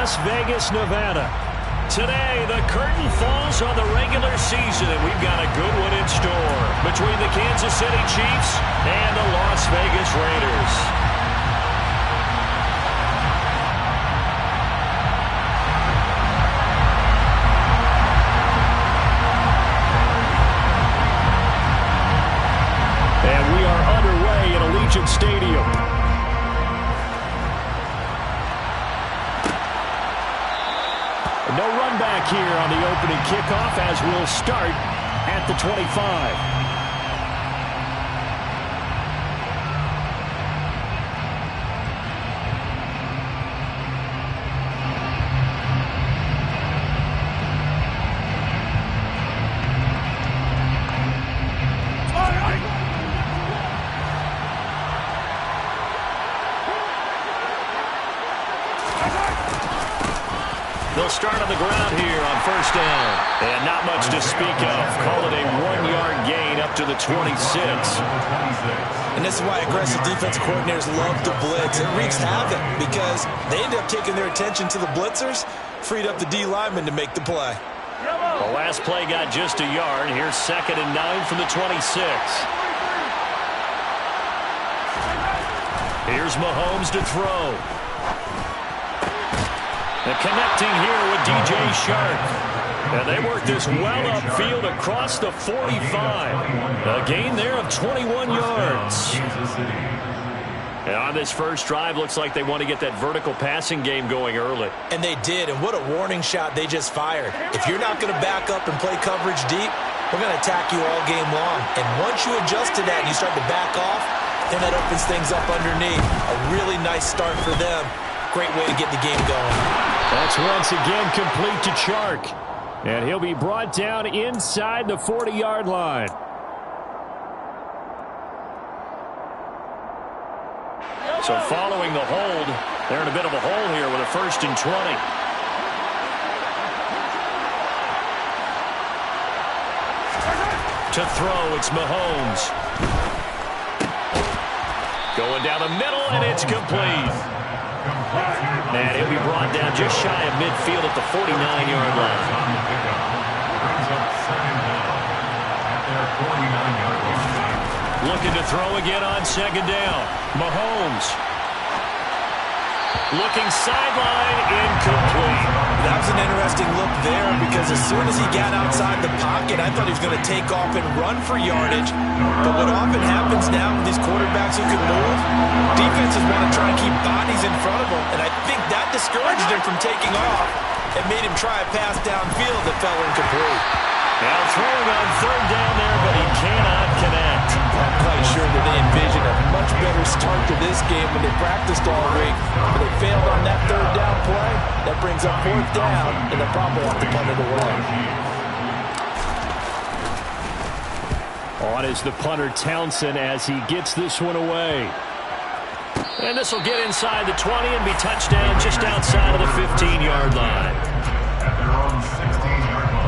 Las Vegas, Nevada. Today, the curtain falls on the regular season, and we've got a good one in store between the Kansas City Chiefs and the Las Vegas Raiders. And we are underway at Allegiant Stadium. No run back here on the opening kickoff as we'll start at the 25. They'll start on the ground here on first down. And not much to speak of. Call it a 1-yard gain up to the 26. And this is why aggressive defensive coordinators love to blitz. It wreaks havoc because they end up taking their attention to the blitzers, freed up the D lineman to make the play. The last play got just a yard. Here's 2nd and 9 from the 26. Here's Mahomes to throw. And connecting here with DJ Shark. And they work this well upfield across the 45. A gain there of 21 yards. And on this first drive, looks like they want to get that vertical passing game going early. And they did, and what a warning shot they just fired. If you're not going to back up and play coverage deep, we're going to attack you all game long. And once you adjust to that and you start to back off, then that opens things up underneath. A really nice start for them. Great way to get the game going. That's once again complete to Chark. And he'll be brought down inside the 40-yard line. So following the hold, they're in a bit of a hole here with a 1st and 20. To throw, it's Mahomes. Going down the middle, and it's complete. And he'll be brought down just shy of midfield at the 49-yard line. Looking to throw again on 2nd down. Mahomes. Looking sideline, incomplete. That was an interesting look there because as soon as he got outside the pocket, I thought he was going to take off and run for yardage. But what often happens now with these quarterbacks who can move, defenses want to try and keep bodies in front of them. And I think that discouraged him from taking off and made him try a pass downfield that fell incomplete. Now throwing on 3rd down there, but he cannot connect. I'm quite sure that they envisioned a much better start to this game when they practiced all week. But they failed on that 3rd down play. That brings up 4th down, and they'll probably have to punt it away. On is the punter Townsend as he gets this one away. And this will get inside the 20 and be touchdown just outside of the 15-yard line. At their own 16-yard line.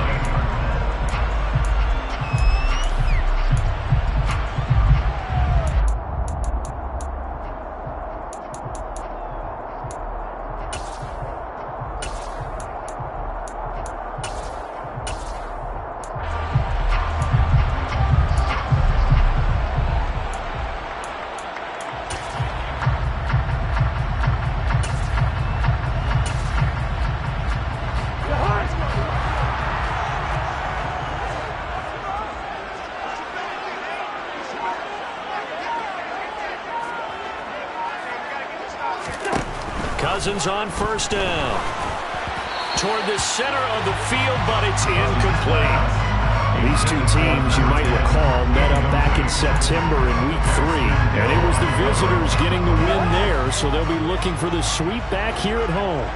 Cousins on 1st down. Toward the center of the field, but it's incomplete. These two teams, you might recall, met up back in September in Week 3. And it was the visitors getting the win there, so they'll be looking for the sweep back here at home.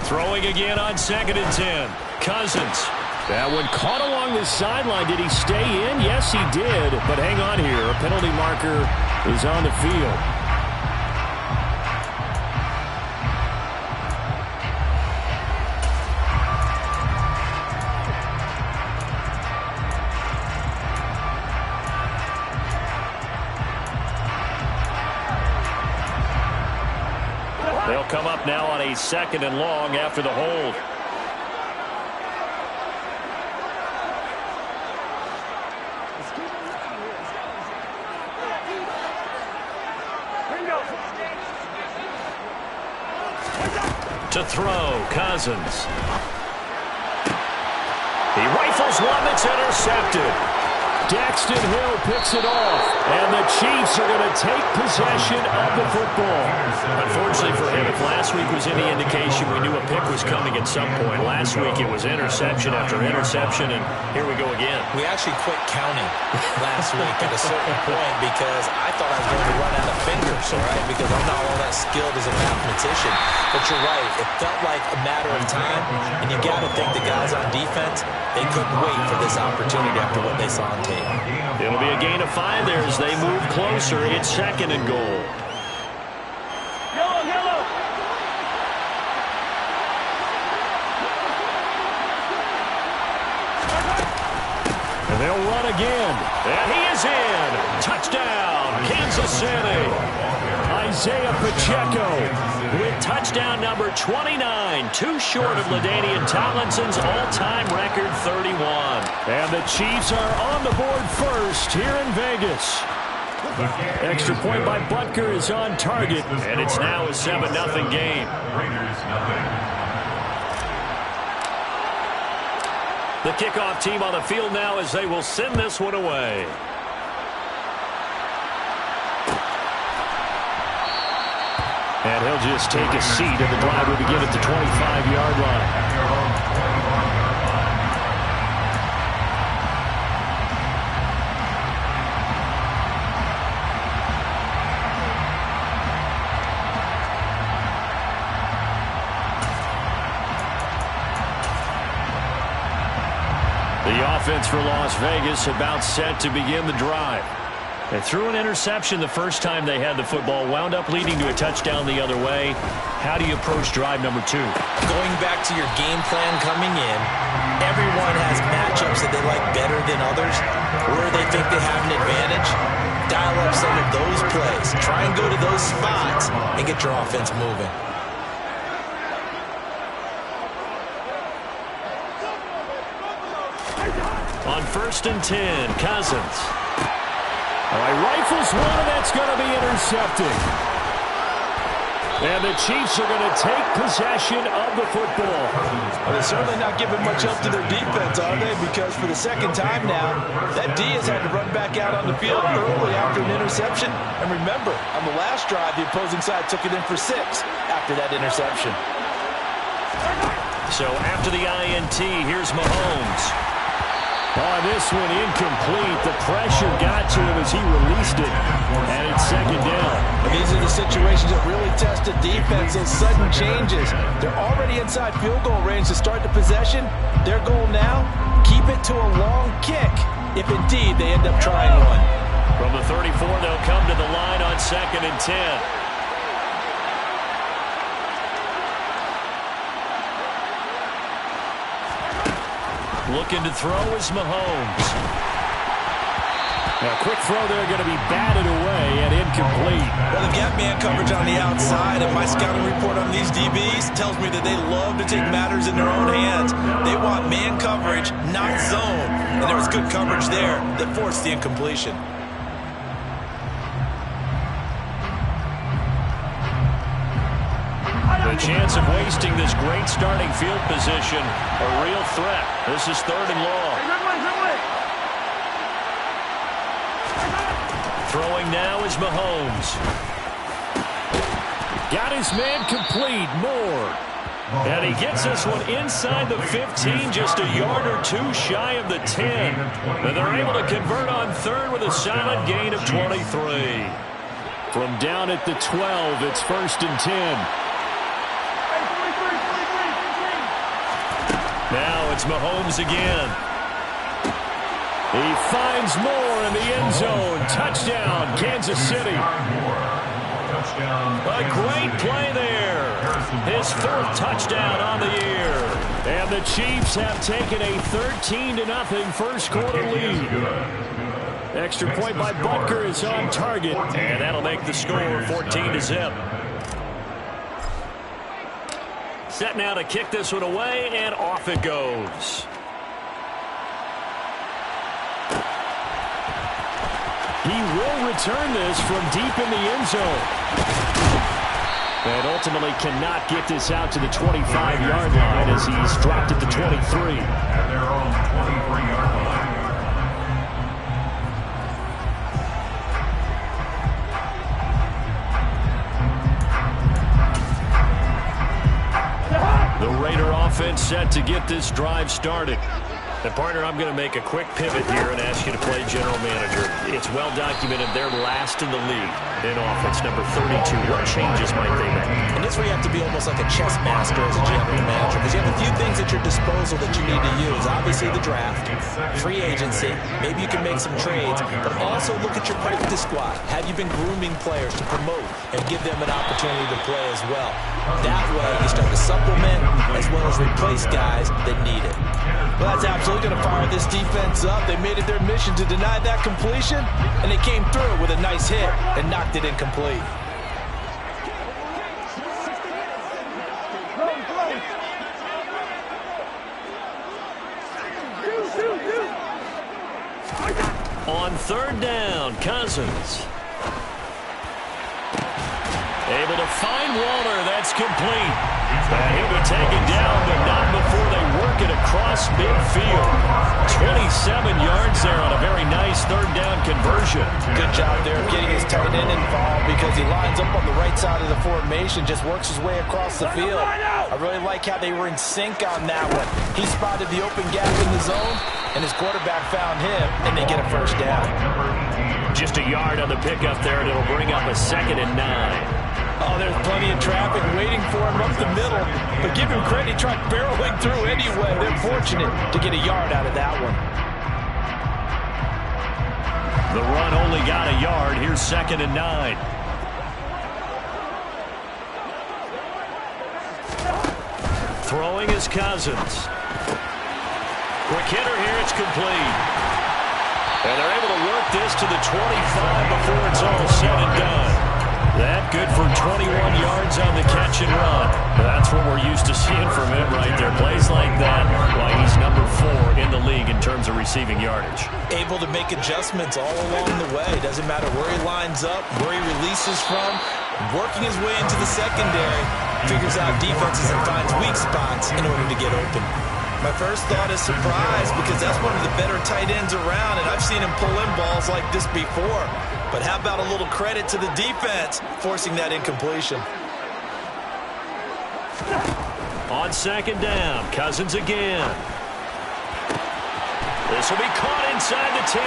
Throwing again on 2nd and 10. Cousins. That one caught along the sideline. Did he stay in? Yes, he did. But hang on here. A penalty marker is on the field. They'll come up now on a 2nd and long after the hold. To throw, Cousins. He rifles one that's intercepted. Daxton Hill picks it off, and the Chiefs are going to take possession of the football. Unfortunately for him, if last week was any indication, we knew a pick was coming at some point. Last week it was interception after interception, and here we go again. We actually quit counting last week at a certain point because I thought I was going to run out of fingers, all right, because I'm not all that skilled as a mathematician. But you're right, it felt like a matter of time, and you got to think the guys on defense, they couldn't wait for this opportunity after what they saw on tape. It'll be a gain of 5 there as they move closer. It's 2nd and goal. And they'll run again. And he is in. Touchdown, Kansas City. Isaiah Pacheco with touchdown number 29, too short of LaDainian Tomlinson's all-time record 31. And the Chiefs are on the board first here in Vegas. Extra point by Butker is on target, and it's now a 7-0 game. The kickoff team on the field now as they will send this one away. And he'll just take a seat, and the drive will begin at the 25-yard line. The offense for Las Vegas about set to begin the drive. They threw an interception the first time they had the football, wound up leading to a touchdown the other way. How do you approach drive number 2? Going back to your game plan coming in, everyone has matchups that they like better than others, where they think they have an advantage. Dial up some of those plays. Try and go to those spots and get your offense moving. On 1st and 10, Cousins. He rifles one, and that's going to be intercepted. And the Chiefs are going to take possession of the football. Well, they're certainly not giving much help to their defense, are they? Because for the 2nd time now, that D has had to run back out on the field early after an interception. And remember, on the last drive, the opposing side took it in for 6 after that interception. So after the INT, here's Mahomes. This one incomplete. The pressure got to him as he released it, and it's 2nd down. And these are the situations that really test a defense, those sudden changes. They're already inside field goal range to start the possession. Their goal now, keep it to a long kick, if indeed they end up trying one. From the 34, they'll come to the line on 2nd and 10. Looking to throw is Mahomes. Now, quick throw there, going to be batted away and incomplete. Well, they've got man coverage on the outside, and my scouting report on these DBs tells me that they love to take matters in their own hands. They want man coverage, not zone. And there was good coverage there that forced the incompletion. The chance of wasting this great starting field position, a real threat. This is 3rd and long. Throwing now is Mahomes. Got his man complete, Moore. And he gets this one inside the 15, just a yard or 2 shy of the 10. And they're able to convert on 3rd with a solid gain of 23. From down at the 12, it's 1st and 10. Now it's Mahomes again. He finds Moore in the end zone. Touchdown, Kansas City. A great play there. His 4th touchdown on the year. And the Chiefs have taken a 13-0 first quarter lead. Extra point by Butker is on target, and that'll make the score 14-0. Set now to kick this one away, and off it goes. He will return this from deep in the end zone. And ultimately cannot get this out to the 25-yard line as he's dropped it to 23. At their own 23-yard line. The Raider offense set to get this drive started. And, partner, I'm going to make a quick pivot here and ask you to play general manager. It's well documented they're last in the league in offense, number 32. What changes might they make? And this is where you have to be almost like a chess master as a general manager, because you have a few things at your disposal that you need to use. Obviously, the draft, free agency, maybe you can make some trades, but also look at your practice squad. Have you been grooming players to promote and give them an opportunity to play as well? That way, you start to supplement as well as replace guys that need it. Well, that's absolutely going to fire this defense up. They made it their mission to deny that completion, and they came through with a nice hit and knocked it incomplete. On third down, Cousins. Able to find Waller. That's complete. And he'll be taken down, but not before they work it across midfield. 27 yards there on a very nice third down conversion. Good job there of getting his tight end involved because he lines up on the right side of the formation, just works his way across the field. I really like how they were in sync on that one. He spotted the open gap in the zone, and his quarterback found him, and they get a first down. Just a yard on the pickup there, and it'll bring up a 2nd and 9. Oh, there's plenty of traffic waiting for him up the middle. But give him credit, he tried barreling through anyway. They're fortunate to get a yard out of that one. The run only got a yard. Here's 2nd and 9. Throwing is Cousins. Quick hitter here, it's complete. And they're able to work this to the 25 before it's all said and done. That good for 21 yards on the catch and run. That's what we're used to seeing from him right there. Plays like that, why he's number 4 in the league in terms of receiving yardage. Able to make adjustments all along the way. Doesn't matter where he lines up, where he releases from. Working his way into the secondary. Figures out defenses and finds weak spots in order to get open. My first thought is surprise because that's one of the better tight ends around, and I've seen him pull in balls like this before. But how about a little credit to the defense forcing that incompletion? On 2nd down, Cousins again. This will be caught inside the 10.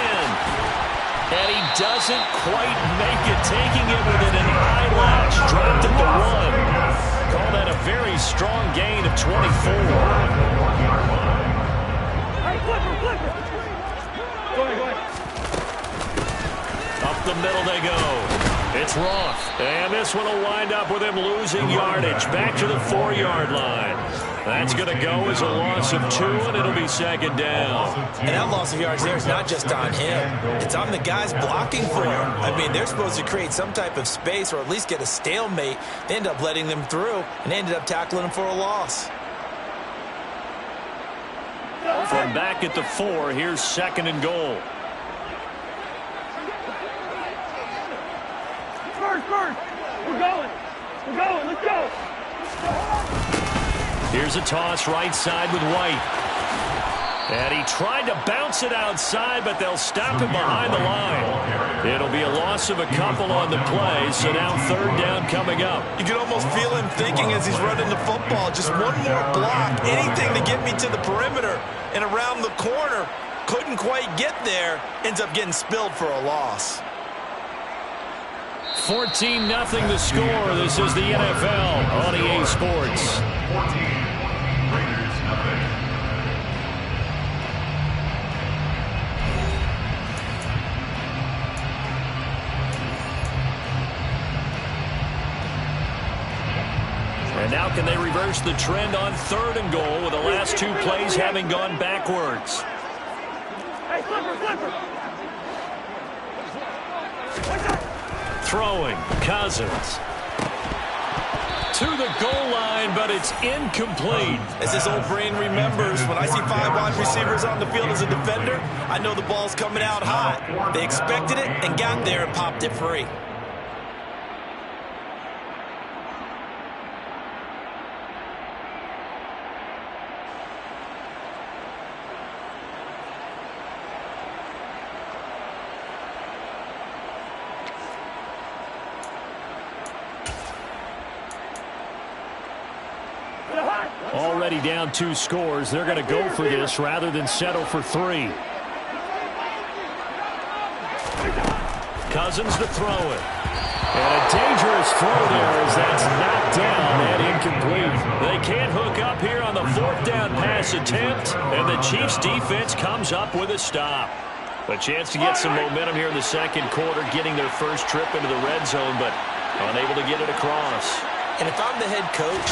And he doesn't quite make it, taking it within an eyelash. Dropped at the 1. Call that a very strong gain of 24. Up the middle they go. It's Roth. And this one will wind up with him losing yardage. Back to the 4-yard line. That's going to go as a loss of 2, and it'll be 2nd down. And that loss of yards there is not just on him. It's on the guys blocking for him. I mean, they're supposed to create some type of space or at least get a stalemate. They end up letting them through, and they ended up tackling him for a loss. From back at the 4, here's 2nd and goal. First. We're going. Let's go. Here's a toss right side with White. And he tried to bounce it outside, but they'll stop him behind the line. It'll be a loss of a couple on the play, so now 3rd down coming up. You can almost feel him thinking as he's running the football, just one more block, anything to get me to the perimeter and around the corner. Couldn't quite get there, ends up getting spilled for a loss. 14-0 the score. This is the NFL on EA Sports. 14, Raiders nothing. And now can they reverse the trend on 3rd and goal with the last 2 plays having gone backwards? Hey, flipper. Throwing, Cousins. to the goal line, but it's incomplete. As this old brain remembers, when I see 5 wide receivers on the field as a defender, I know the ball's coming out high. They expected it and got there and popped it free. Already down 2 scores. They're going to go for this rather than settle for 3. Cousins to throw it. And a dangerous throw there as that's knocked down and incomplete. They can't hook up here on the 4th down pass attempt, and the Chiefs defense comes up with a stop. A chance to get some momentum here in the 2nd quarter, getting their first trip into the red zone, but unable to get it across. And if I'm the head coach,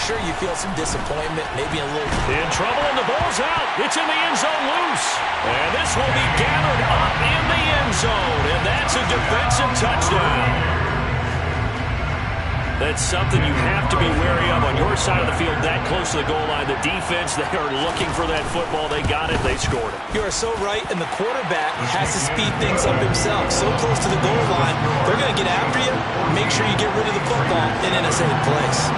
sure you feel some disappointment, maybe a little. In trouble, and the ball's out. It's in the end zone loose. And this will be gathered up in the end zone, and that's a defensive touchdown. That's something you have to be wary of on your side of the field, that close to the goal line. The defense, they are looking for that football. They got it. They scored it. You are so right, and the quarterback has to speed things up himself. So close to the goal line, they're going to get after you. Make sure you get rid of the football and in a safe place.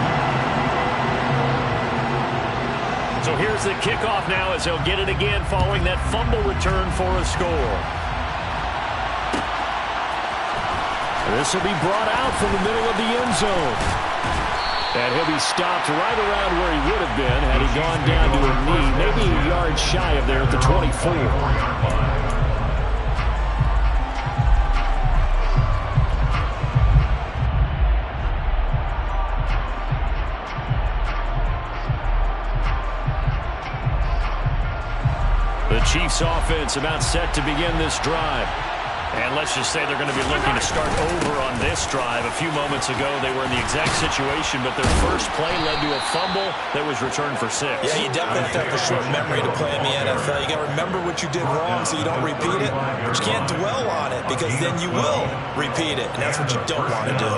So here's the kickoff now as they'll get it again following that fumble return for a score. This will be brought out from the middle of the end zone. And he'll be stopped right around where he would have been had he gone down to a knee, maybe a yard shy of there at the 24. The Chiefs offense about set to begin this drive. And let's just say they're going to be looking to start over on this drive. A few moments ago, they were in the exact situation, but their first play led to a fumble that was returned for 6. Yeah, you definitely have to have a short memory to play in the NFL. You got to remember what you did wrong so you don't repeat it. But you can't dwell on it because then you will repeat it, and that's what you don't want to do.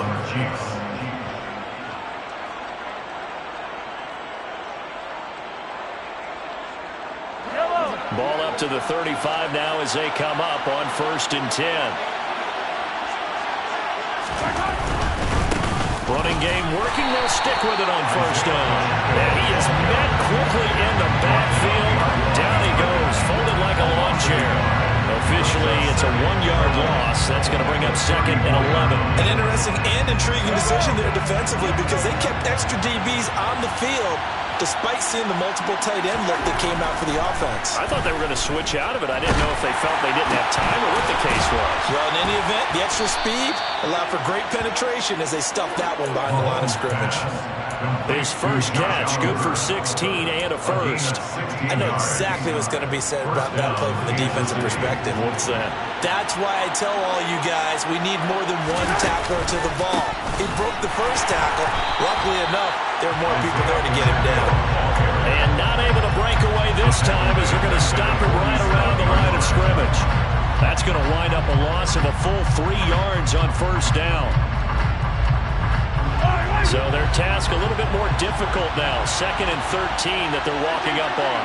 Ball up to the 35 now as they come up on 1st and 10. Running game working. They'll stick with it on 1st down. And he is met quickly in the backfield. Down he goes, folded like a lawn chair. Officially, it's a 1-yard loss. That's going to bring up 2nd and 11. An interesting and intriguing decision there defensively because they kept extra DBs on the field despite seeing the multiple tight end look that came out for the offense. I thought they were going to switch out of it. I didn't know if they felt they didn't have time or what the case was. Well, in any event, the extra speed allowed for great penetration as they stuffed that one behind the line of scrimmage. His first catch, good for 16 and a first. I know exactly what's going to be said about that play from the defensive perspective. What's that? That's why I tell all you guys we need more than one tackler to the ball. He broke the first tackle. Luckily enough, there were more people there to get him down. And not able to break away this time as they're going to stop him right around the line of scrimmage. That's going to wind up a loss of a full 3 yards on 1st down. So their task a little bit more difficult now. 2nd and 13 that they're walking up on.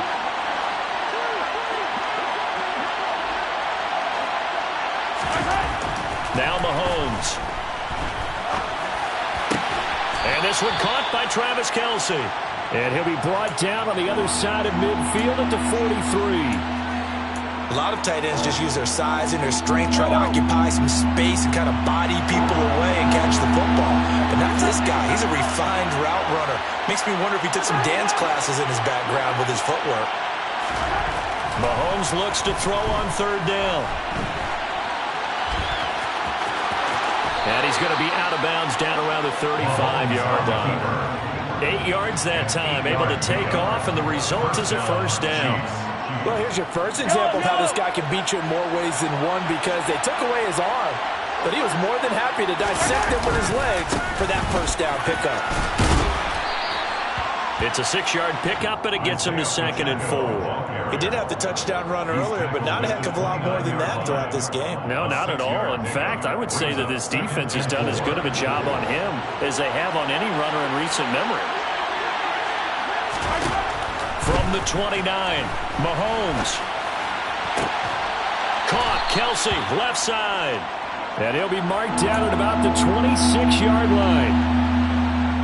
Now Mahomes. And this one caught by Travis Kelce. And he'll be brought down on the other side of midfield at the 43. A lot of tight ends just use their size and their strength, try to occupy some space and kind of body people away and catch the football. But not this guy. He's a refined route runner. Makes me wonder if he took some dance classes in his background with his footwork. Mahomes looks to throw on 3rd down. And he's going to be out of bounds down around the 35-yard line. 8 yards that time, able to take off, and the result is a 1st down. Well, here's your first example of how this guy can beat you in more ways than one because they took away his arm, but he was more than happy to dissect him with his legs for that 1st down pickup. It's a 6-yard pickup, and it gets him to 2nd and 4. He did have the touchdown run earlier, but not a heck of a lot more than that throughout this game. No, not at all. In fact, I would say that this defense has done as good of a job on him as they have on any runner in recent memory. From the 29, Mahomes. Caught, Kelsey, left side. And he'll be marked down at about the 26-yard line.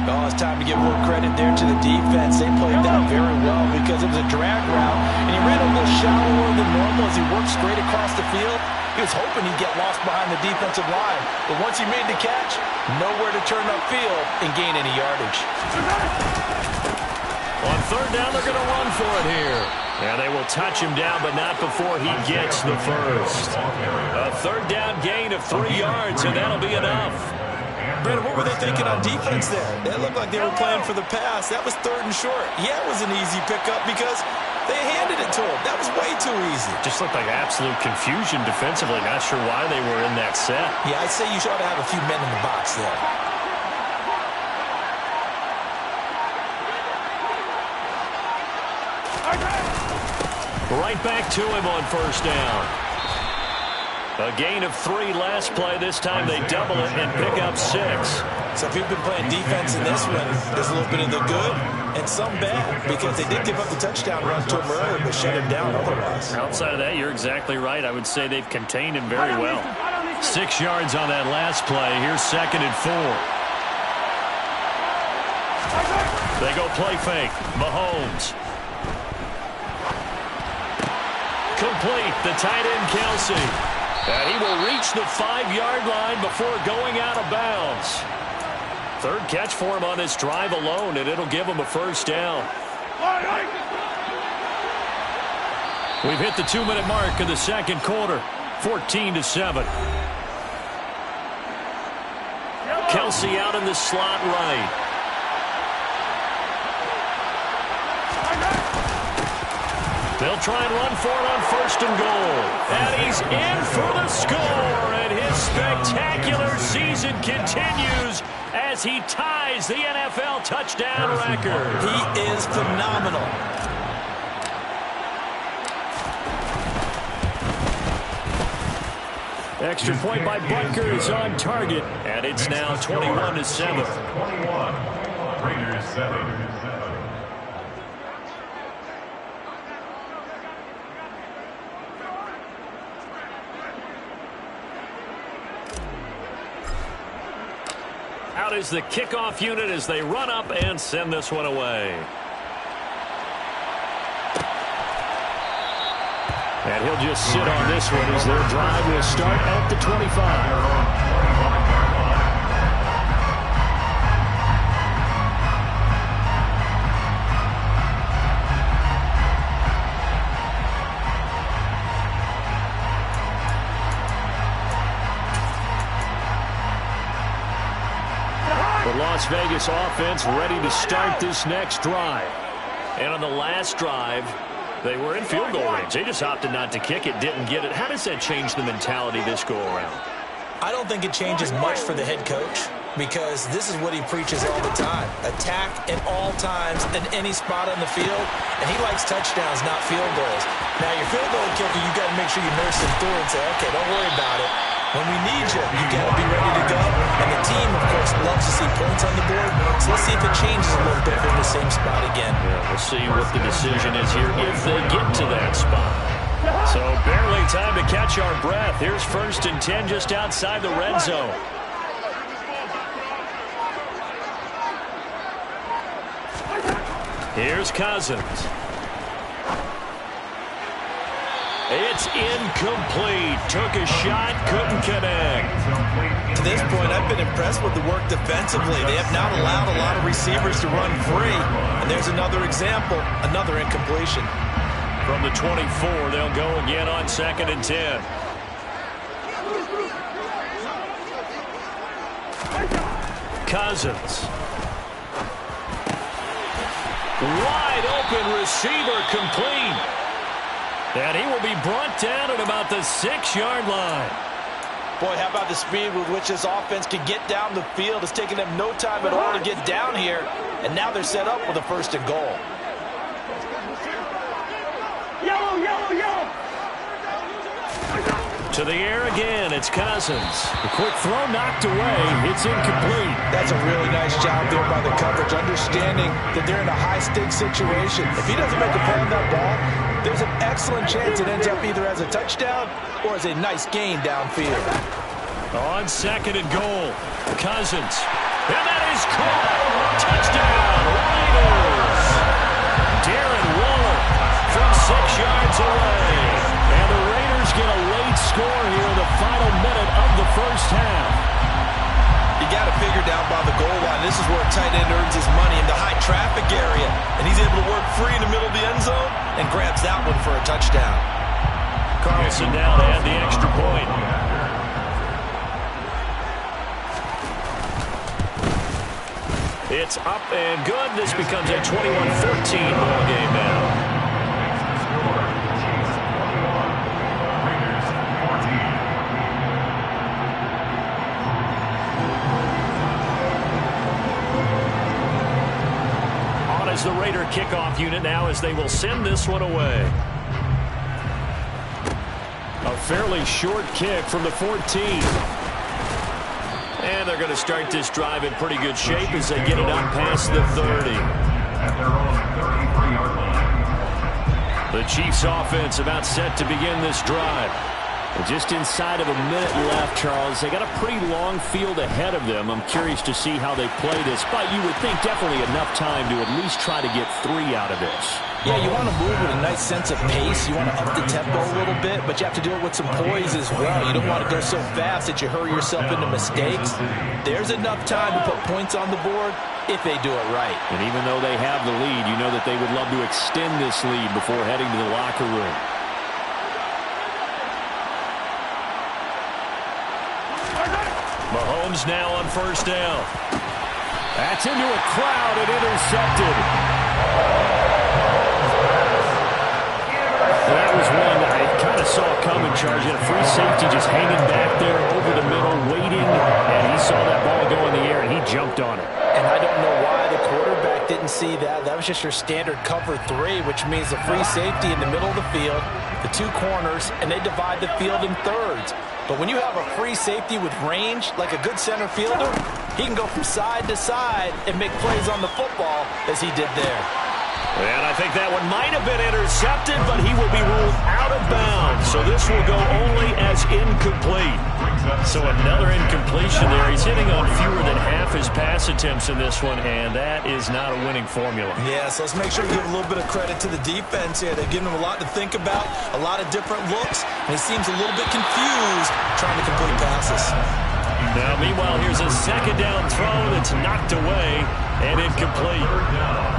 Oh, it's time to give more credit there to the defense. They played that very well because it was a drag route, and he ran a little shallower than normal as he worked straight across the field. He was hoping he'd get lost behind the defensive line, but once he made the catch, nowhere to turn upfield and gain any yardage. On 3rd down, they're going to run for it here. And they will touch him down, but not before he gets the first. A 3rd down gain of 3 yards, and that'll be enough. Brandon, what were they thinking on defense there? They looked like they were playing for the pass. That was 3rd and short. Yeah, it was an easy pickup because they handed it to him. That was way too easy. Just looked like absolute confusion defensively. Not sure why they were in that set. Yeah, I'd say you should have a few men in the box there. Right back to him on 1st down. A gain of 3 last play. This time they double it and pick up 6. So if you've been playing defense in this one, there's a little bit of the good and some bad because they did give up the touchdown run to him earlier but shut him down otherwise. Outside of that, you're exactly right. I would say they've contained him very well. 6 yards on that last play. Here's 2nd and 4. They go play fake. Mahomes. Complete. The tight end, Kelsey. And he will reach the 5-yard line before going out of bounds. 3rd catch for him on this drive alone, and it'll give him a 1st down. We've hit the 2-minute mark of the 2nd quarter. 14-7. Kelsey out in the slot right. They'll try and run for it on 1st and goal. And he's in for the score. And his spectacular season continues as he ties the NFL touchdown record. He is phenomenal. Extra point by Butker is on target. And it's now 21-7. 21. Raiders 7. Out is the kickoff unit as they run up and send this one away. And he'll just sit on this one as their drive will start at the 25. Las Vegas offense ready to start this next drive. And on the last drive, they were in field goal range. They just opted not to kick it, didn't get it. How does that change the mentality this go around? I don't think it changes much for the head coach because this is what he preaches all the time. Attack at all times in any spot on the field, and he likes touchdowns, not field goals. Now, your field goal kicker, you got to make sure you nurse him through and say, okay, don't worry about it. When we need you, you got to be ready to go. And the team, of course, loves to see points on the board. So let's see if it changes a little bit in the same spot again. Yeah, we'll see what the decision is here if they get to that spot. So barely time to catch our breath. Here's 1st and 10 just outside the red zone. Here's Cousins. It's incomplete. Took a shot, couldn't connect. To this point, I've been impressed with the work defensively. They have not allowed a lot of receivers to run free. And there's another example, another incompletion. From the 24, they'll go again on 2nd and 10. Cousins. Wide open receiver complete. And he will be brought down at about the 6-yard line. Boy, how about the speed with which this offense can get down the field? It's taken them no time at all to get down here, and now they're set up with a 1st and goal. Yellow, yellow, yellow. To the air again, it's Cousins. The quick throw knocked away. It's incomplete. That's a really nice job there by the coverage, understanding that they're in a high-stakes situation. If he doesn't make a play on that ball, there's an excellent chance it ends up either as a touchdown or as a nice gain downfield. On 2nd and goal, Cousins. And that is caught. Touchdown, Raiders. Darren Waller from 6 yards away. And the Raiders get a late score here in the final minute of the 1st half. You got to figure down by the goal line. This is where a tight end earns his money in the high traffic area. And he's able to work free in the middle of the end zone and grabs that one for a touchdown. Carlson now to add the extra point. It's up and good. This becomes a 21-14 ball game now. As the Raider kickoff unit now, as they will send this one away. A fairly short kick from the 14. And they're going to start this drive in pretty good shape as they get it up past the 30. At their own 33-yard line. The Chiefs offense about set to begin this drive. Just inside of a minute left, Charles. They got a pretty long field ahead of them. I'm curious to see how they play this, but you would think definitely enough time to at least try to get 3 out of this. Yeah, you want to move with a nice sense of pace. You want to up the tempo a little bit, but you have to do it with some poise as well. You don't want to go so fast that you hurry yourself into mistakes. There's enough time to put points on the board if they do it right. And even though they have the lead, you know that they would love to extend this lead before heading to the locker room. Mahomes now on 1st down. That's into a crowd and intercepted. That was one I kind of saw coming, Charge. Had a free safety just hanging back there over the middle, waiting, and he saw that ball go in the air, and he jumped on it. And I don't know why the quarterback didn't see that. That was just your standard cover 3, which means the free safety in the middle of the field, the 2 corners, and they divide the field in thirds. But when you have a free safety with range, like a good center fielder, he can go from side to side and make plays on the football as he did there. And I think that one might have been intercepted, but he will be ruled out of bounds. So this will go only as incomplete. So another incompletion there. He's hitting on fewer than half his pass attempts in this one, and that is not a winning formula. Yeah, so let's make sure we give a little bit of credit to the defense here. They've given him a lot to think about, a lot of different looks, and he seems a little bit confused trying to complete passes. Now, meanwhile, here's a 2nd down throw that's knocked away and incomplete.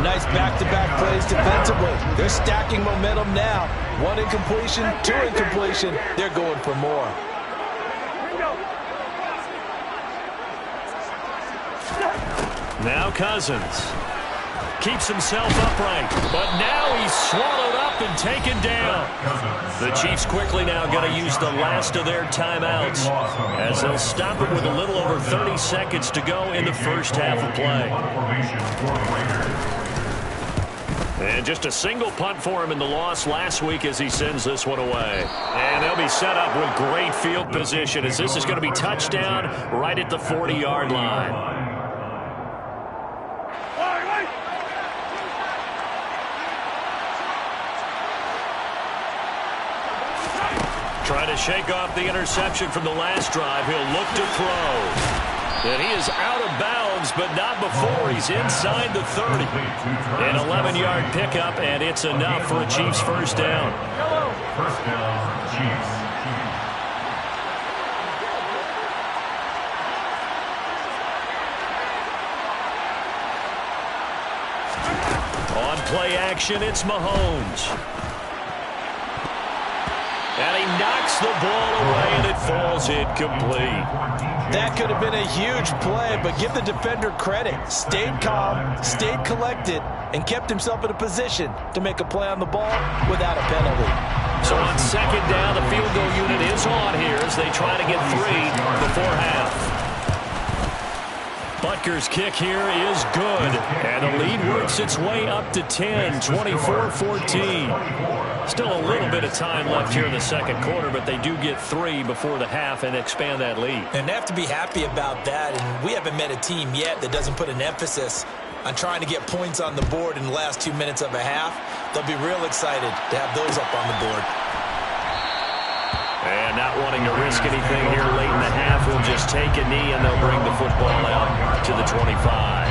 Nice back-to-back plays defensively. They're stacking momentum now. 1 incompletion, 2 incompletion. They're going for more. Now Cousins keeps himself upright, but now he's swallowed up and taken down. The Chiefs quickly now going to use the last of their timeouts as they'll stop it with a little over 30 seconds to go in the 1st half of play. And just a single punt for him in the loss last week as he sends this one away. And they'll be set up with great field position as this is going to be touchdown right at the 40-yard line. Trying to shake off the interception from the last drive. He'll look to throw. And he is out of bounds, but not before he's inside the 30. An 11-yard pickup, and it's enough for a Chiefs 1st down. 1st down, Chiefs. On play action, it's Mahomes. And he knocks the ball away, and it falls incomplete. That could have been a huge play, but give the defender credit. Stayed calm, stayed collected, and kept himself in a position to make a play on the ball without a penalty. So on second down, the field goal unit is on here as they try to get 3 before half. Butker's kick here is good, and the lead works its way up to 10, 24-14. Still a little bit of time left here in the second quarter, but they do get 3 before the half and expand that lead. And they have to be happy about that, and we haven't met a team yet that doesn't put an emphasis on trying to get points on the board in the last 2 minutes of a half. They'll be real excited to have those up on the board. And not wanting to risk anything here late in the half, we'll just take a knee and they'll bring the football out to the 25.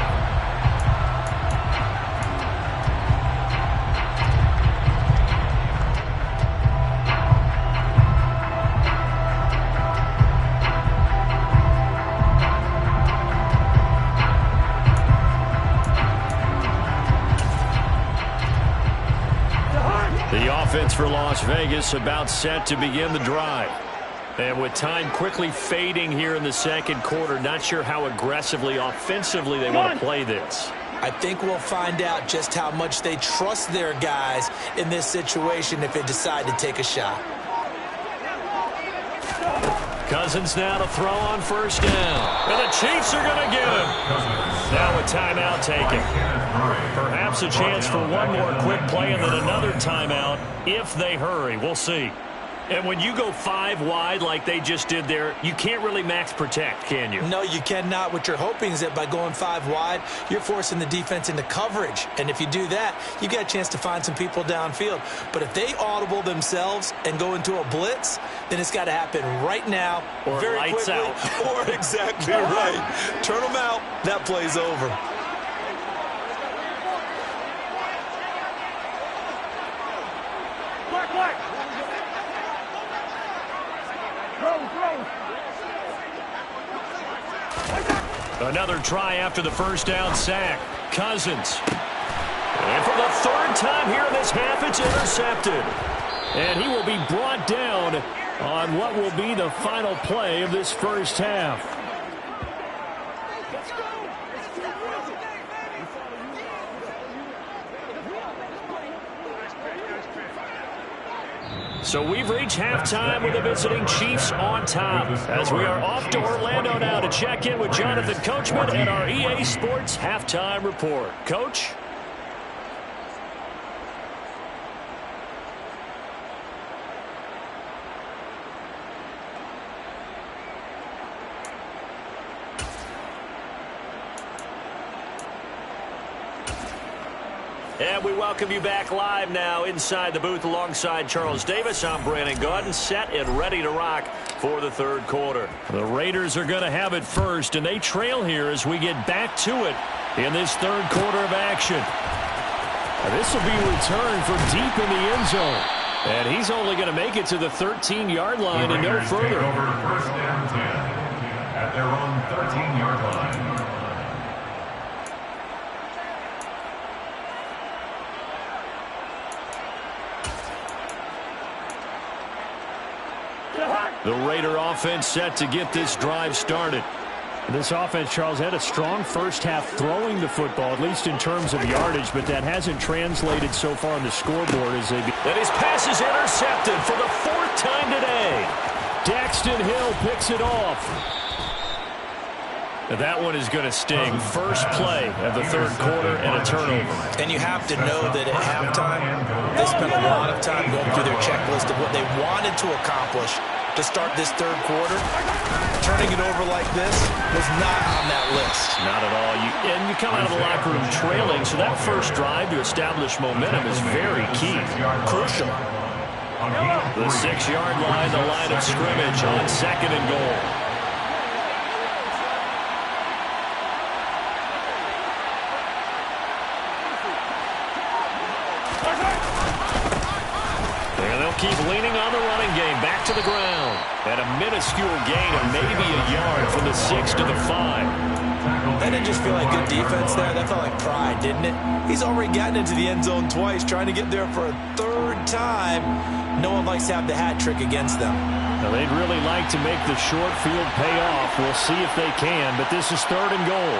The offense for Las Vegas about set to begin the drive. And with time quickly fading here in the second quarter, not sure how aggressively, offensively they want to play this. I think we'll find out just how much they trust their guys in this situation if they decide to take a shot. Cousins now to throw on first down. And the Chiefs are going to get him. Now a timeout taken. Perhaps a chance for one more quick play and then another timeout if they hurry. We'll see. And when you go 5 wide like they just did there, you can't really max protect, can you? No, you cannot. What you're hoping is that by going 5 wide, you're forcing the defense into coverage. And if you do that, you get a chance to find some people downfield. But if they audible themselves and go into a blitz, then it's got to happen right now, or very lights quickly, out. Or exactly right. Turn them out. That play's over. Another try after the first down sack. Cousins. And for the 3rd time here in this half, it's intercepted. And he will be brought down on what will be the final play of this first half. So we've reached halftime with the visiting Chiefs on top as we are off to Orlando now to check in with Jonathan Coachman and our EA Sports Halftime Report. Coach? And we welcome you back live now inside the booth alongside Charles Davis. I'm Brandon Gaudin, set and ready to rock for the third quarter. The Raiders are going to have it first, and they trail here as we get back to it in this third quarter of action. And this will be returned for deep in the end zone. And he's only going to make it to the 13-yard line and no further. Over first down 10 at their own 13-yard line. The Raider offense set to get this drive started. This offense, Charles, had a strong first half throwing the football, at least in terms of yardage, but that hasn't translated so far on the scoreboard as they... And his pass is intercepted for the 4th time today. Daxton Hill picks it off. That one is going to sting. First play of the third quarter and a turnover. And you have to know that at halftime, they spent a lot of time going through their checklist of what they wanted to accomplish to start this third quarter. Turning it over like this was not on that list. Not at all. You come out of the locker room trailing, so that first drive to establish momentum is very key. Crucial. The 6-yard line, the line of scrimmage on 2nd and goal. Keep leaning on the running game. Back to the ground. And a minuscule gain of maybe a yard from the 6 to the 5. That didn't just feel like good defense there. That felt like pride, didn't it? He's already gotten into the end zone twice, trying to get there for a 3rd time. No one likes to have the hat trick against them. Now, they'd really like to make the short field pay off. We'll see if they can, but this is 3rd and goal.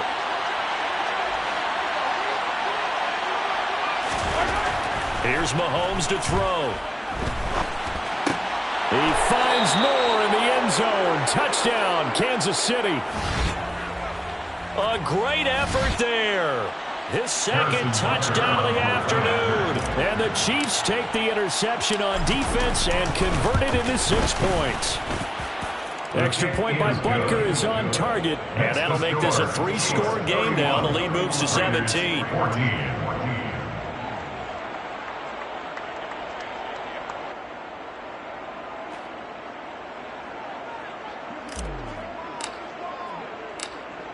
Here's Mahomes to throw. He finds more in the end zone. Touchdown, Kansas City. A great effort there. His second touchdown of the afternoon. And the Chiefs take the interception on defense and convert it into 6 points. Extra point by Butker is on target. And that'll make this a 3-score game now. The lead moves to 17.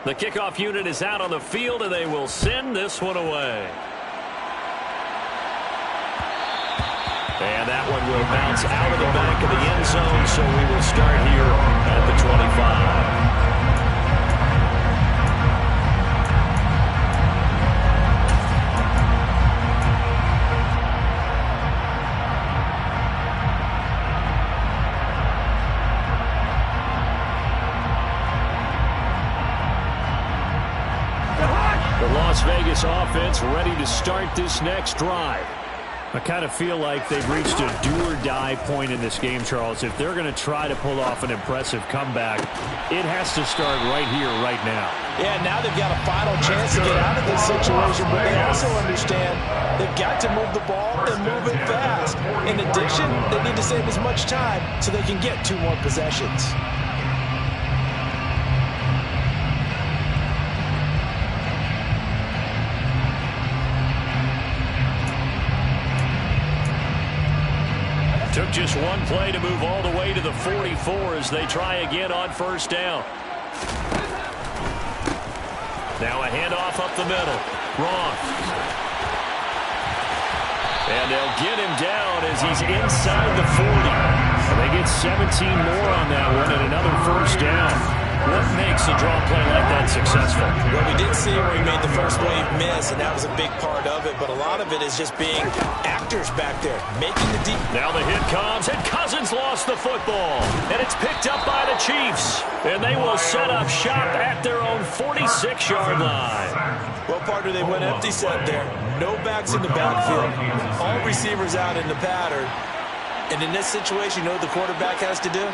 The kickoff unit is out on the field, and they will send this one away. And that one will bounce out of the back of the end zone, so we will start here at the 25. The Las Vegas offense ready to start this next drive. I kind of feel like they've reached a do-or-die point in this game, Charles. If they're going to try to pull off an impressive comeback, it has to start right here, right now. Yeah, now they've got a final chance to get out of this situation, but they also understand they've got to move the ball and move it fast. In addition, they need to save as much time so they can get 2 more possessions. Took just one play to move all the way to the 44 as they try again on first down. Now a handoff up the middle. Wrong. And they'll get him down as he's inside the 40. And they get 17 more on that one and another first down. What makes a draw play like that successful? Well, we did see where he made the first wave miss, and that was a big part of it. But a lot of it is just being actors back there, making the deep. Now the hit comes, and Cousins lost the football. And it's picked up by the Chiefs. And they will set up shop at their own 46-yard line. Well, partner, they went empty set there. No backs in the backfield. All receivers out in the pattern. And in this situation, you know what the quarterback has to do?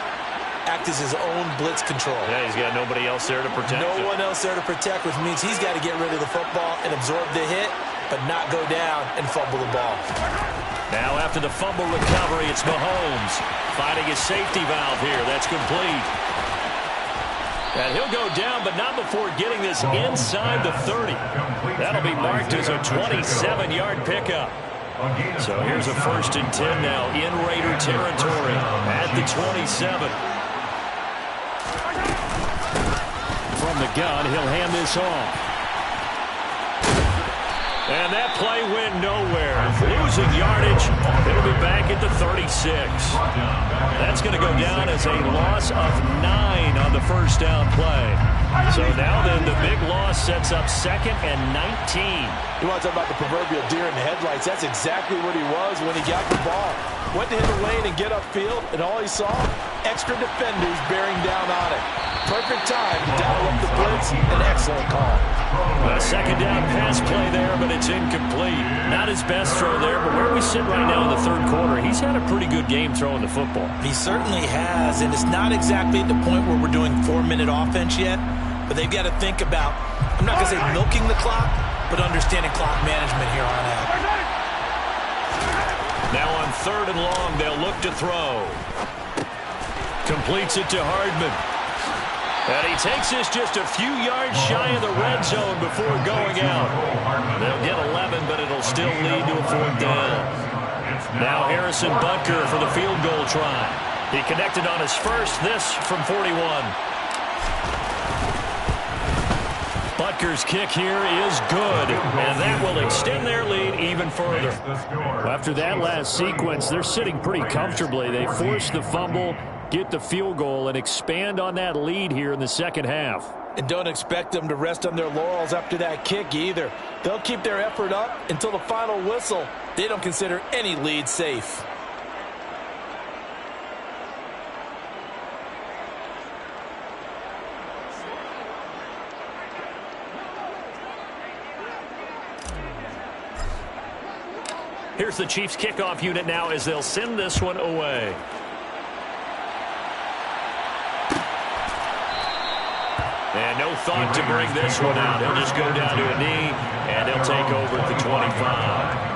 Act as his own blitz control. Yeah, he's got nobody else there to protect him. No one else there to protect, which means he's got to get rid of the football and absorb the hit, but not go down and fumble the ball. Now after the fumble recovery, it's Mahomes finding his safety valve here. That's complete. And he'll go down, but not before getting this inside the 30. That'll be marked as a 27-yard pickup. So here's a 1st and 10 now in Raider territory at the 27. From the gun, he'll hand this off. And that play went nowhere. Losing yardage. It'll be back at the 36. That's going to go down as a loss of 9 on the first down play. So now then the big loss sets up 2nd and 19. You want to talk about the proverbial deer in the headlights? That's exactly what he was when he got the ball. Went to hit the lane and get upfield, and all he saw, extra defenders bearing down on it. Perfect time to dial up the blitz. An excellent call. A 2nd down pass play there, but it's incomplete. Not his best throw there, but where we sit right now in the 3rd quarter, he's had a pretty good game throwing the football. He certainly has, and it's not exactly at the point where we're doing 4-minute offense yet, but they've got to think about, I'm not going to say milking the clock, but understanding clock management here on out. Now on 3rd and long, they'll look to throw. Completes it to Hardman. And he takes this just a few yards shy of the red zone before going out. They'll get 11, but it'll still lead to a 4th down. Now Harrison Butker for the field goal try. He connected on his first, this from 41. Butker's kick here is good, and that will extend their lead even further. After that last sequence, they're sitting pretty comfortably. They force the fumble, get the field goal, and expand on that lead here in the 2nd half. And don't expect them to rest on their laurels after that kick either. They'll keep their effort up until the final whistle. They don't consider any lead safe. Here's the Chiefs kickoff unit now as they'll send this one away. no thought to bring this one out. He'll just go down to a knee, and he'll take over at the 25.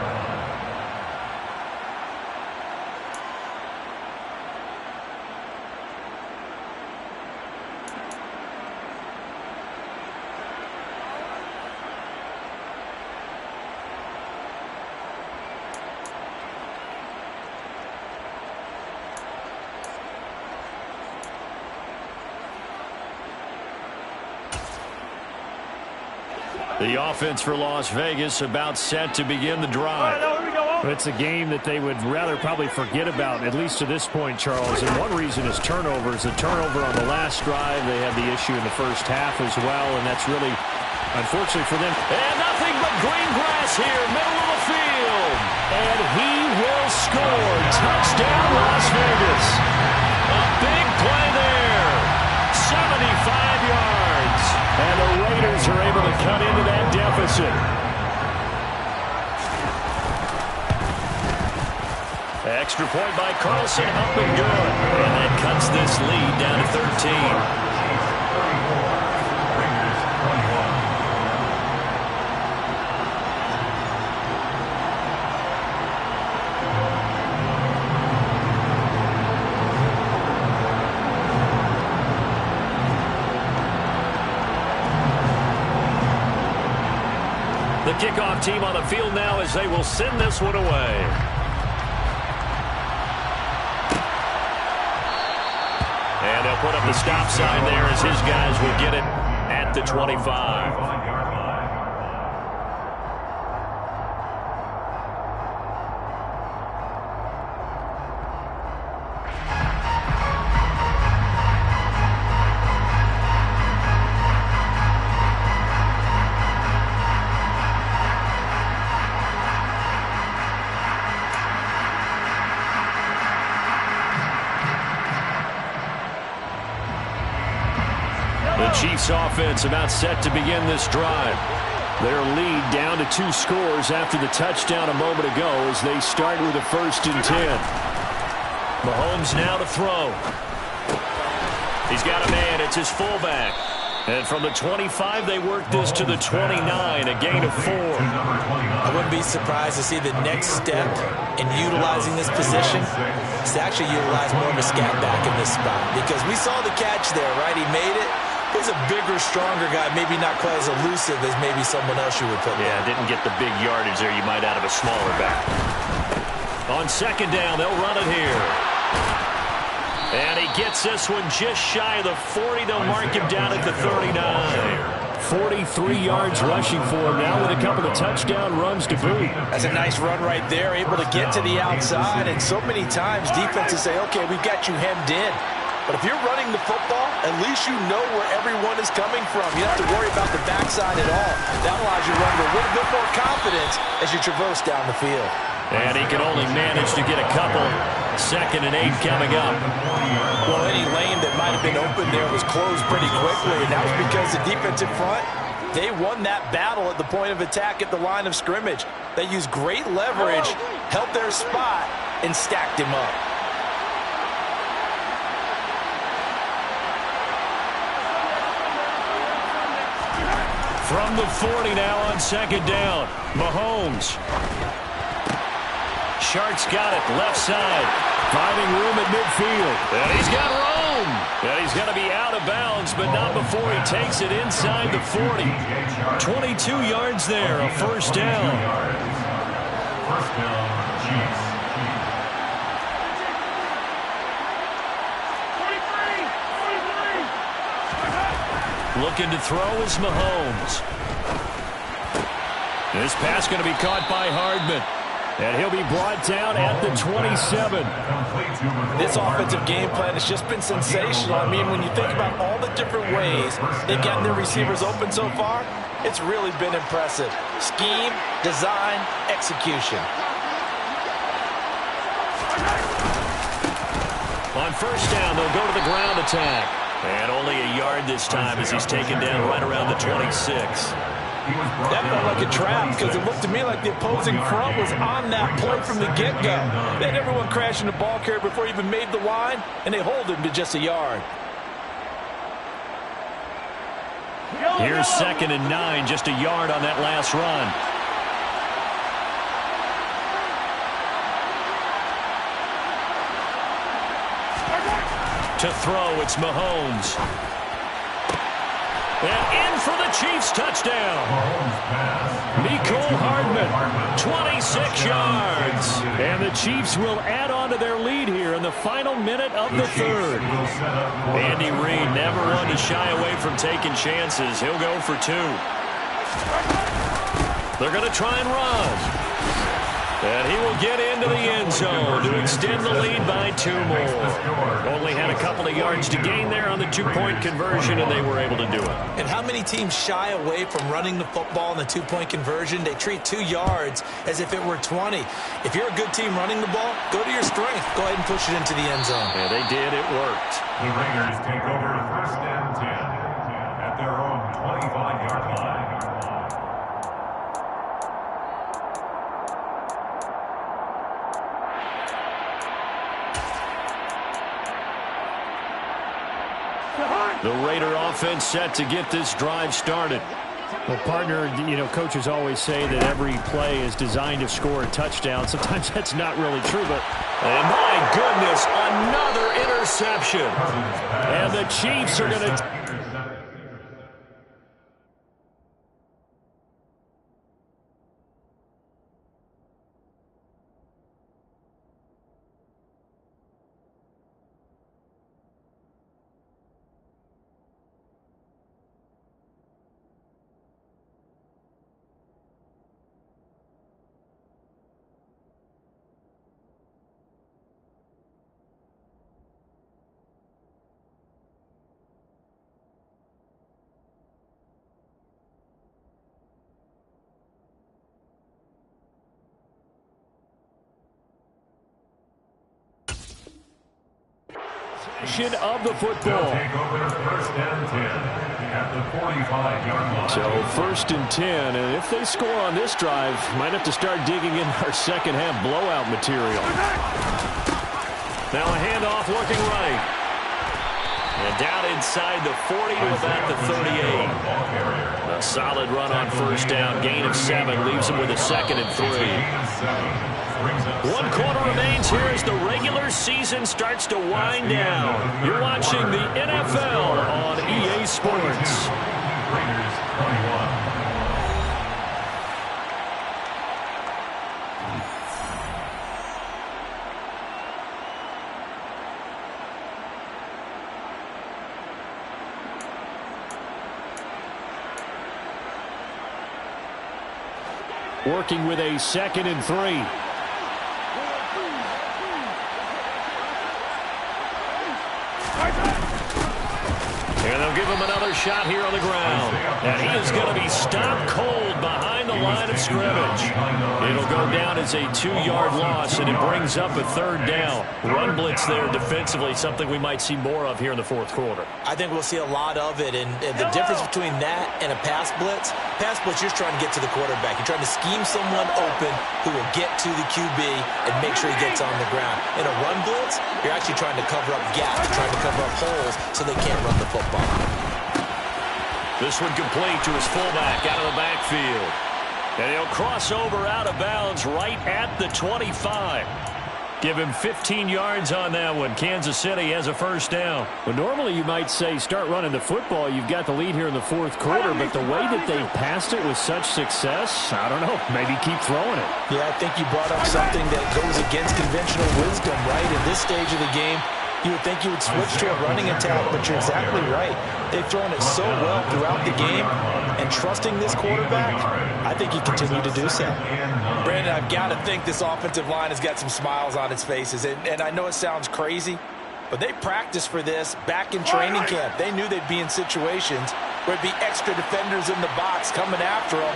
The offense for Las Vegas about set to begin the drive. It's a game that they would rather probably forget about, at least to this point, Charles. And one reason is turnovers. A turnover on the last drive. They had the issue in the first half as well, and that's really, unfortunately for them. And nothing but green grass here, middle of the field. And he will score. Touchdown, Las Vegas. A big play there. 75 yards. And the Raiders are able to cut into that deficit. Extra point by Carlson, up and good. And that cuts this lead down to 13. The kickoff team on the field now as they will send this one away. And they'll put up the stop sign there as his guys will get it at the 25. The Chiefs offense about set to begin this drive. Their lead down to 2 scores after the touchdown a moment ago as they start with a 1st and 10. Mahomes now to throw. He's got a man. It's his fullback. And from the 25, they work this to the 29, a gain of 4. I wouldn't be surprised to see the next step in utilizing this position is to actually utilize more of a scat back in this spot. Because we saw the catch there, right? He made it. He's a bigger, stronger guy, maybe not quite as elusive as maybe someone else you would put there. Yeah, didn't get the big yardage there you might out of a smaller back. On 2nd down, they'll run it here. And he gets this one just shy of the 40. They'll mark him down at the 39. 43 yards rushing for him now with a couple of touchdown runs to boot. That's a nice run right there, able to get to the outside. And so many times defenses say, okay, we've got you hemmed in. But if you're running the football, at least you know where everyone is coming from. You don't have to worry about the backside at all. That allows you to run with a little bit more confidence as you traverse down the field. And he can only manage to get a couple. 2nd and 8 coming up. Well, any lane that might have been open there was closed pretty quickly, and that was because the defensive front, they won that battle at the point of attack at the line of scrimmage. They used great leverage, held their spot, and stacked him up. From the 40 now on 2nd down. Mahomes. Shark's got it, left side. Finding room at midfield. And he's got room. And he's going to be out of bounds, but not before he takes it inside the 40. 22 yards there, a 1st down. 1st down, Chiefs. Looking to throw is Mahomes. This pass going to be caught by Hardman. And he'll be brought down at the 27. This offensive game plan has just been sensational. I mean, when you think about all the different ways they've gotten their receivers open so far, it's really been impressive. Scheme, design, execution. On 1st down, they'll go to the ground attack. And only a yard this time as he's taken down right around the 26. That felt like a trap because it looked to me like the opposing front was on that play from the get-go. They had everyone crashing the ball carrier before he even made the line, and they hold him to just a yard. Here's 2nd and 9, just a yard on that last run. To throw, it's Mahomes. And in for the Chiefs touchdown. Mecole Hardman, 26 yards. And the Chiefs will add on to their lead here in the final minute of the third. Andy Reid never one to shy away from taking chances. He'll go for 2. They're going to try and run. And he will get into the end zone to extend the lead by 2 more. Only had a couple of yards to gain there on the 2-point conversion, and they were able to do it. And how many teams shy away from running the football in the 2-point conversion? They treat 2 yards as if it were 20. If you're a good team running the ball, go to your strength. Go ahead and push it into the end zone. Yeah, they did. It worked. The Raiders take over 1st and 10 at their own 25-yard line. The Raider offense set to get this drive started. Well, partner, coaches always say that every play is designed to score a touchdown. Sometimes that's not really true, but and my goodness, another interception. And the Chiefs are going to... of the football. Take over 1st and 10 at the 45-yard line. So 1st and 10, and if they score on this drive, might have to start digging in our second half blowout material. Now a handoff looking right. And down inside the 40 to about the 38. A solid run on 1st down, gain of 7, leaves them with a 2nd and 3. 1 quarter remains here as the regular season starts to wind down. You're watching the NFL on EA Sports. Raiders 21. Working with a 2nd and 3. And they'll give him another shot here on the ground. And he is going to be stopped cold behind the line of scrimmage. It'll go down as a 2-yard loss, and it brings up a 3rd down. Run blitz there defensively, something we might see more of here in the 4th quarter. I think we'll see a lot of it, and the difference between that and a pass blitz, you're just trying to get to the quarterback. You're trying to scheme someone open who will get to the QB and make sure he gets on the ground. In a run blitz, you're actually trying to cover up gaps, trying to cover up holes so they can't run the football. This one complete to his fullback out of the backfield. And he'll cross over out of bounds right at the 25. Give him 15 yards on that one. Kansas City has a 1st down. Well, normally you might say start running the football. You've got the lead here in the 4th quarter, but the way that they passed it with such success, I don't know, maybe keep throwing it. Yeah, I think you brought up something that goes against conventional wisdom, right? In this stage of the game, you would think you would switch to a running attack, but you're exactly right. They've thrown it so well throughout the game, and trusting this quarterback, I think you continue to do so. Brandon, I've got to think this offensive line has got some smiles on its faces, and I know it sounds crazy, but they practiced for this back in training camp. They knew they'd be in situations where it'd be extra defenders in the box coming after them,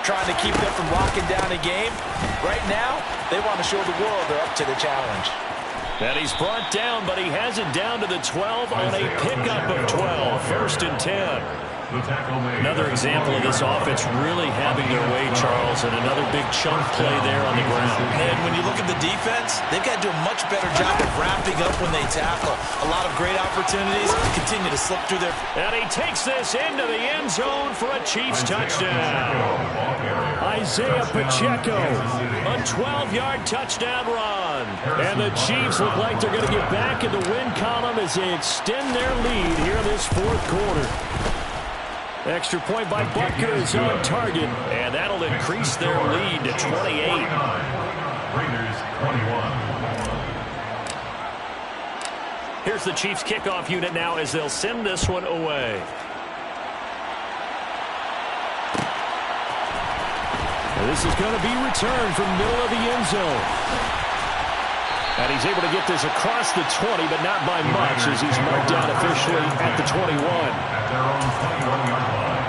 trying to keep them from locking down a game. Right now, they want to show the world they're up to the challenge. And he's brought down, but he has it down to the 12 on a pickup of 12. 1st and 10. Another example of this offense really having their way, Charles, and another big chunk play there on the ground. And when you look at the defense, they've got to do a much better job of wrapping up when they tackle. A lot of great opportunities continue to slip through their... And he takes this into the end zone for a Chiefs touchdown. Isaiah Pacheco, a 12-yard touchdown run. And the Chiefs look like they're going to get back in the win column as they extend their lead here in this fourth quarter. Extra point by Butker is on target, and that'll increase their lead to 28. Raiders 21. Here's the Chiefs kickoff unit now as they'll send this one away. And this is going to be returned from middle of the end zone. And he's able to get this across the 20, but not by much as he's marked down officially at the 21. At their own 21-yard line.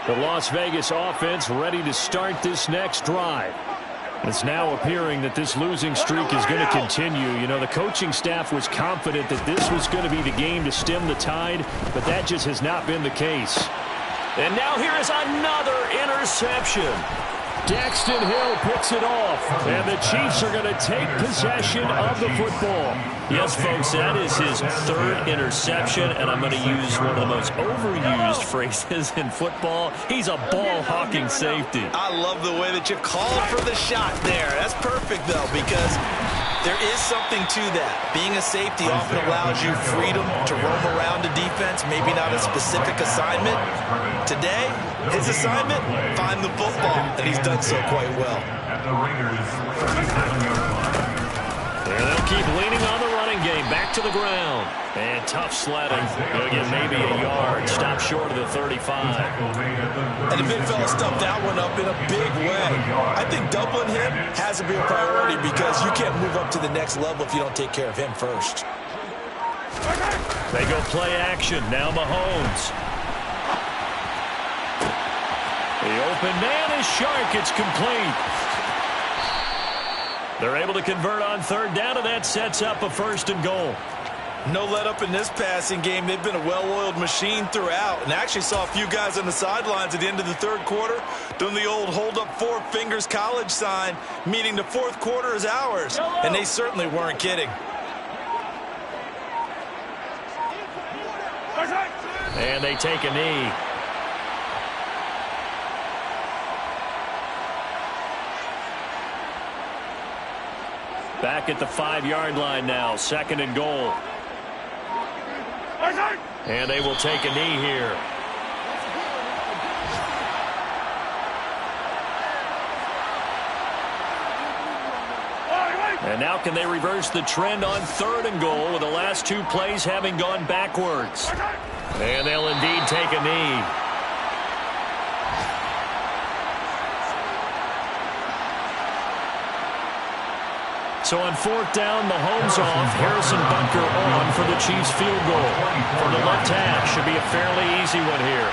The Las Vegas offense ready to start this next drive. It's now appearing that this losing streak is going to continue. You know, the coaching staff was confident that this was going to be the game to stem the tide, but that just has not been the case. And now here is another interception. Daxton Hill picks it off, and the Chiefs are going to take possession of the football. Yes, folks, that is his third interception, and I'm going to use one of the most overused phrases in football. He's a ball-hawking safety. I love the way that you called for the shot there. That's perfect, though, because there is something to that. Being a safety often allows you freedom to roam around a defense, maybe not a specific assignment. Today, his assignment, find the football, and he's done so quite well. At the Raiders 37-yard line. And they'll keep leaning on the running game. Back to the ground. And tough sledding. They'll get maybe a yard. Stop short of the 35. And the big fella stuffed that one up in a big way. I think doubling him has to be a priority because you can't move up to the next level if you don't take care of him first. They go play action. Now Mahomes. The open man is Shark. It's complete. They're able to convert on third down, and that sets up a 1st and goal. No let up in this passing game. They've been a well-oiled machine throughout. And I actually saw a few guys on the sidelines at the end of the third quarter doing the old hold up 4 fingers college sign, meaning the fourth quarter is ours. And they certainly weren't kidding. And they take a knee. Back at the 5-yard line now. 2nd and goal. And they will take a knee here. And now can they reverse the trend on 3rd and goal with the last 2 plays having gone backwards? And they'll indeed take a knee. So on 4th down, Mahomes off, Harrison Butker on for the Chiefs field goal. From the left hash, should be a fairly easy one here.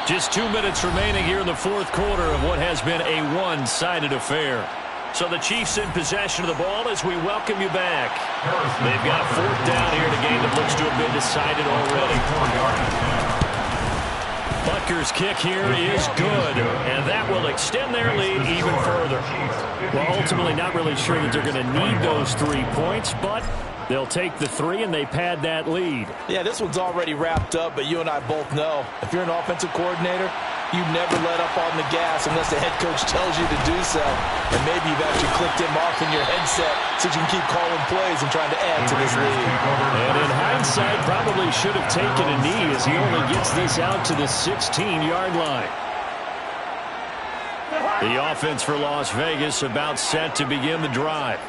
Just 2 minutes remaining here in the fourth quarter of what has been a one-sided affair. So the Chiefs in possession of the ball as we welcome you back. They've got 4th down here in a game that looks to have been decided already. Butker's kick here is good, and that will extend their lead even further. Well, ultimately not really sure that they're going to need those 3 points, but they'll take the 3 and they pad that lead. Yeah, this one's already wrapped up, but you and I both know if you're an offensive coordinator, you never let up on the gas unless the head coach tells you to do so. And maybe you've actually clicked him off in your headset so you can keep calling plays and trying to add to this lead. And in hindsight, probably should have taken a knee as he only gets this out to the 16-yard line. The offense for Las Vegas about set to begin the drive.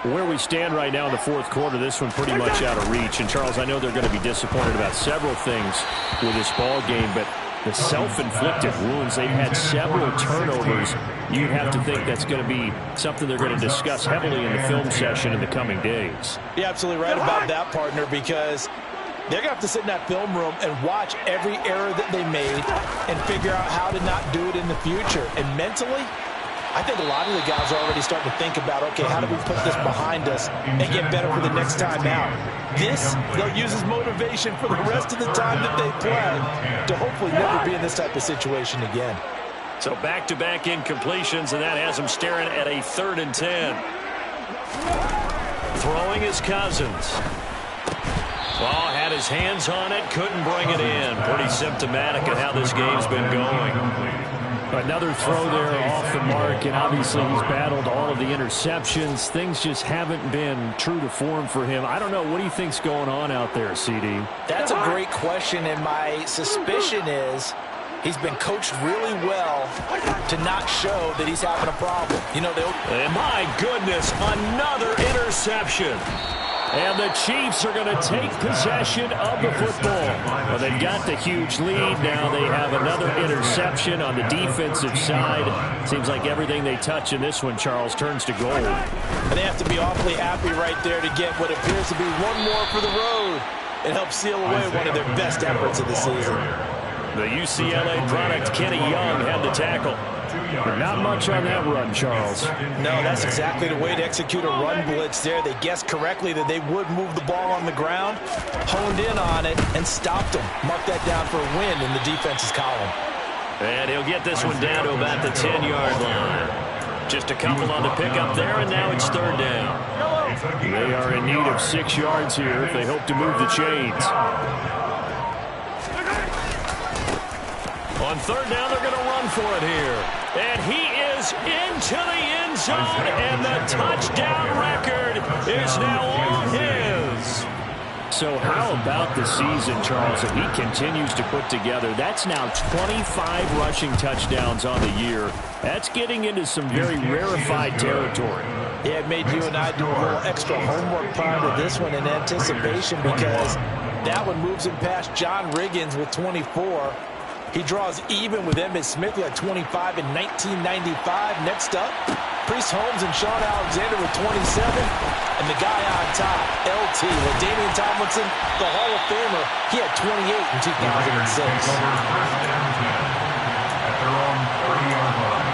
Where we stand right now in the fourth quarter, this one pretty much out of reach. And, Charles, I know they're going to be disappointed about several things with this ball game, but the self-inflicted wounds, they've had several turnovers you'd have to think that's going to be something they're going to discuss heavily in the film session in the coming days. You're absolutely right about that, partner, because they're going to have to sit in that film room and watch every error that they made and figure out how to not do it in the future. And mentally, I think a lot of the guys are already starting to think about, okay, how do we put this behind us and get better for the next time out? This, they'll use as motivation for the rest of the time that they play to hopefully never be in this type of situation again. So back-to-back incompletions, and that has them staring at a 3rd and 10. Throwing is Cousins. Ball had his hands on it, couldn't bring it in. Pretty symptomatic of how this game's been going. Another throw there off the mark, and obviously he's battled all of the interceptions. Things just haven't been true to form for him. I don't know. What do you think's going on out there, CD? That's a great question, and my suspicion is he's been coached really well to not show that he's having a problem. You know, and my goodness, another interception. And the Chiefs are going to take possession of the football. Well, they've got the huge lead. Now they have another interception on the defensive side. Seems like everything they touch in this one, Charles, turns to gold. And they have to be awfully happy right there to get what appears to be one more for the road. It helps seal away one of their best efforts of the season. The UCLA product, Kenny Young, had the tackle. But not much on that run, Charles. No, that's exactly the way to execute a run blitz there. They guessed correctly that they would move the ball on the ground, honed in on it, and stopped them. Mark that down for a win in the defense's column. And he'll get this one down to about the 10-yard line. Just a couple on the pickup there, and now it's 3rd down. They are in need of 6 yards here if they hope to move the chains. On 3rd down, they're going to run for it here. And he is into the end zone, and the touchdown record is now all his. So how about the season, Charles, that he continues to put together? That's now 25 rushing touchdowns on the year. That's getting into some very rarefied territory. Yeah, it made you and I do a little extra homework prior to this one in anticipation, because that one moves him past John Riggins with 24. He draws even with Emmitt Smith. He had 25 in 1995. Next up, Priest Holmes and Sean Alexander with 27. And the guy on top, LT, LaDainian Tomlinson, the Hall of Famer. He had 28 in 2006. At their own 30-yard line.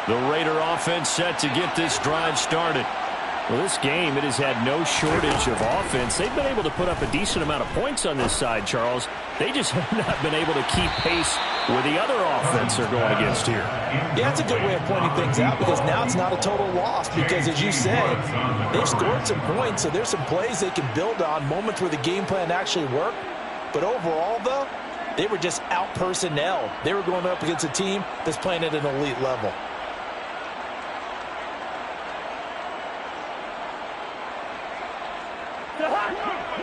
The Raider offense set to get this drive started. Well, this game, it has had no shortage of offense. They've been able to put up a decent amount of points on this side, Charles. They just have not been able to keep pace with the other offense they're going against here. Yeah, that's a good way of pointing things out, because now it's not a total loss, because as you said, they've scored some points, so there's some plays they can build on, moments where the game plan actually worked. But overall, though, they were just out-personnelled. They were going up against a team that's playing at an elite level.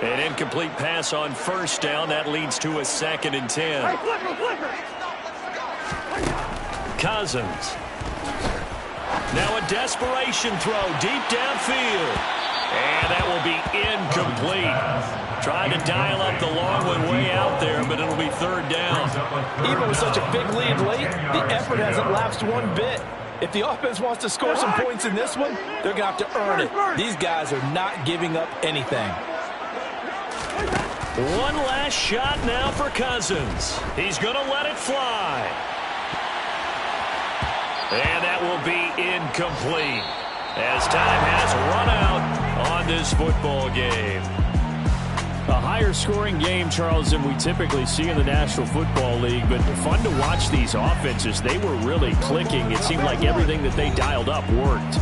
An incomplete pass on 1st down. That leads to a 2nd and 10. Cousins. Now a desperation throw deep downfield. And that will be incomplete. Trying to dial up the long one way out there, but it'll be 3rd down. Even with such a big lead late, the effort hasn't lapsed one bit. If the offense wants to score some points in this one, they're going to have to earn it. These guys are not giving up anything. One last shot now for Cousins. He's going to let it fly. And that will be incomplete as time has run out on this football game. A higher scoring game, Charles, than we typically see in the National Football League, but fun to watch these offenses. They were really clicking. It seemed like everything that they dialed up worked.